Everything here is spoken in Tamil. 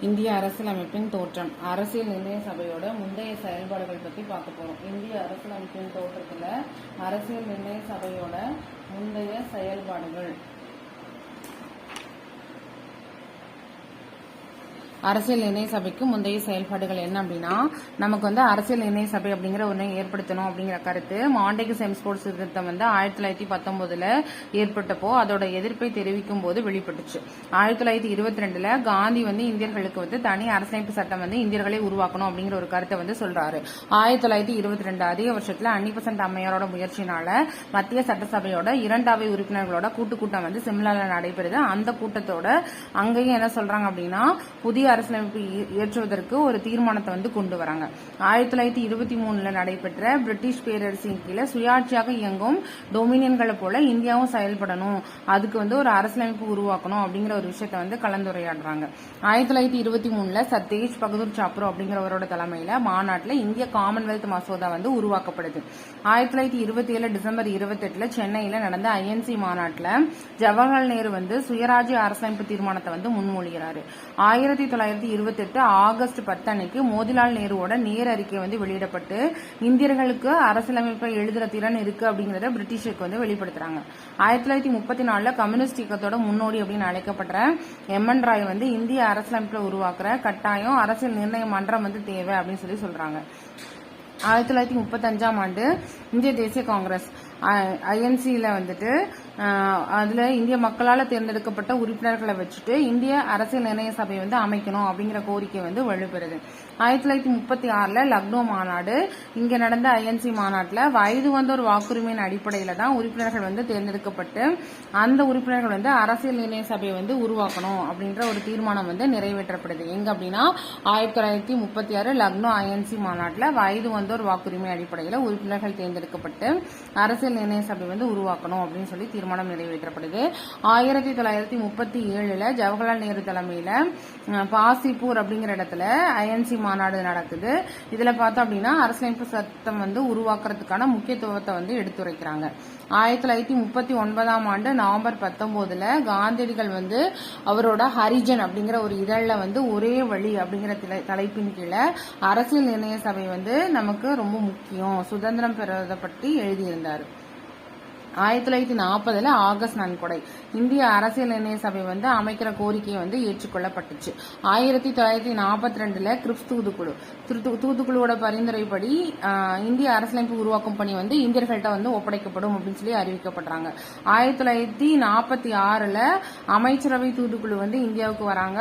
இந்திய அரசியலமைப்பின் தோற்றம். அரசியல் நிர்ணய சபையோட முந்தைய செயல்பாடுகள் பற்றி பார்க்க போறோம். இந்திய அரசியலமைப்பின் தோற்றத்துல அரசியல் நிர்ணய சபையோட முந்தைய செயல்பாடுகள். அரசியல் நிர்ணய சபைக்கு முந்தைய செயல்பாடுகள் என்ன அப்படின்னா, நமக்கு அரசியல் நிர்ணய சபை அப்படிங்கிற ஒன்றை ஏற்படுத்தணும் அப்படிங்கிற கருத்து மாண்டேகு செம்ஸ்போர்ட் சீர்திருத்தம் 1919 ஏற்பட்டப்போ அதோட எதிர்ப்பை தெரிவிக்கும் போது வெளிப்பட்டுச்சு. 1922 காந்தி இந்தியர்களுக்கு தனி அரசியலமைப்பு சட்டம் இந்தியர்களை உருவாக்கணும் அப்படிங்கிற ஒரு கருத்தை சொல்றாரு. 1922 அதே வருஷத்துல அன்னிபெசன்ட் அம்மையாரோட முயற்சினால மத்திய சட்டசபையோட 2 அவை உறுப்பினர்களோட கூட்டம் சிம்லால நடைபெறுது. அந்த கூட்டத்தோட அங்கேயும் என்ன சொல்றாங்க அப்படின்னா, புதிய அரசியலமைப்பு இயற்றுவதற்கு ஒரு தீர்மானத்தை கொண்டு வராங்க. 1923 நடைபெற்ற பிரிட்டிஷ் பேரரசின் கீழே சுயாட்சியாக இயங்கும் டொமினியன்களை போல இந்தியாவும் செயல்படணும், அதுக்கு ஒரு அரசியலமைப்பு உருவாக்கணும் அப்படிங்கிற ஒரு விஷயத்தை கலந்துரையாடுறாங்க. 1923 சத்தேஜ் பகதூர் சாப்ரோ அப்படிங்கிறவரோட தலைமையில மாநாட்டில் இந்திய காமன்வெல்த் மசோதா உருவாக்கப்படுது. 1927 டிசம்பர் 28 சென்னையில நடந்த ஐஎன்சி மாநாட்டில் ஜவஹர்லால் நேரு சுயராஜ்ய அரசியலமைப்பு தீர்மானத்தை முன்மொழிகிறாரு. 1928 ஆகஸ்ட் 10 அன்னைக்கு மோதிலால் நேருவோட நேர் அறிக்கை வெளியிடப்பட்டு இந்தியர்களுக்கு அரசியலமைப்பை எழுதுற திறன் இருக்கு அப்படிங்கறத பிரிட்டிஷுக்கு வெளிப்படுத்துறாங்க. 1934 கம்யூனிஸ்ட் இயக்கத்தோட முன்னோடி அப்படின்னு அழைக்கப்படுற எம்என் ராய் இந்திய அரசியலமைப்பை உருவாக்குற கட்டாயம் அரசியல் நிர்ணய மன்றம் தேவை அப்படின்னு சொல்றாங்க. 1935 ஆண்டு இந்திய தேசிய காங்கிரஸ் ஐஎன்சியில அதுல இந்திய மக்களால் தேர்ந்தெடுக்கப்பட்ட உறுப்பினர்களை வச்சுட்டு இந்திய அரசியல் நிர்ணய சபை அமைக்கணும் அப்படிங்கிற கோரிக்கை வலுப்பெறுது. 1936 லக்னோ மாநாடு. இங்க நடந்த ஐஎன்சி மாநாட்டில் வயது வந்தோர் வாக்குரிமையின் அடிப்படையில தான் உறுப்பினர்கள் தேர்ந்தெடுக்கப்பட்டு அந்த உறுப்பினர்கள் அரசியல் நிர்ணய சபையை உருவாக்கணும் அப்படின்ற ஒரு தீர்மானம் நிறைவேற்றப்படுது. எங்க அப்படின்னா 1936 லக்னோ ஐஎன்சி மாநாட்டில் வயது வந்தோர் வாக்குரிமை அடிப்படையில் உறுப்பினர்கள் தேர்ந்தெடுக்கப்பட்டு அரசியல் நிர்ணய சபை உருவாக்கணும் அப்படின்னு சொல்லி தீர்மானம் நிறைவேற்றப்படுது. 1937 ஜவஹர்லால் நேரு தலைமையில பாசிப்பூர் அப்படிங்கிற இடத்துல ஐஎன்சி மாநாடு நடக்குது. இதுல பார்த்தோம் அப்படின்னா அரசியலமைப்பு சட்டம் உருவாக்குறதுக்கான முக்கியத்துவத்தை எடுத்துரைக்கிறாங்க. 1939 ஆண்டு நவம்பர் 19 காந்தியடிகள் அவரோட ஹரிஜன் அப்படிங்கிற ஒரு இதழில் ஒரே வழி அப்படிங்கிற தலைப்பின் கீழே அரசியல் நிர்ணய சபை நமக்கு ரொம்ப முக்கியம், சுதந்திரம் பெறுவதை பற்றி எழுதியிருந்தார். 1940 ஆகஸ்ட் நன்கொடை இந்திய அரசியல் நிர்ணய சபை அமைக்கிற கோரிக்கை ஏற்றுக்கொள்ளப்பட்டுச்சு. 1942 கிரிப்ஸ் தூதுக்குழுவோட பரிந்துரைப்படி இந்திய அரசியலமைப்பு உருவாக்கும் பணி இந்தியர்கள்ட்ட ஒப்படைக்கப்படும் அப்படின்னு சொல்லி அறிவிக்கப்படுறாங்க. 1946 அமைச்சரவை தூதுக்குழு இந்தியாவுக்கு வராங்க.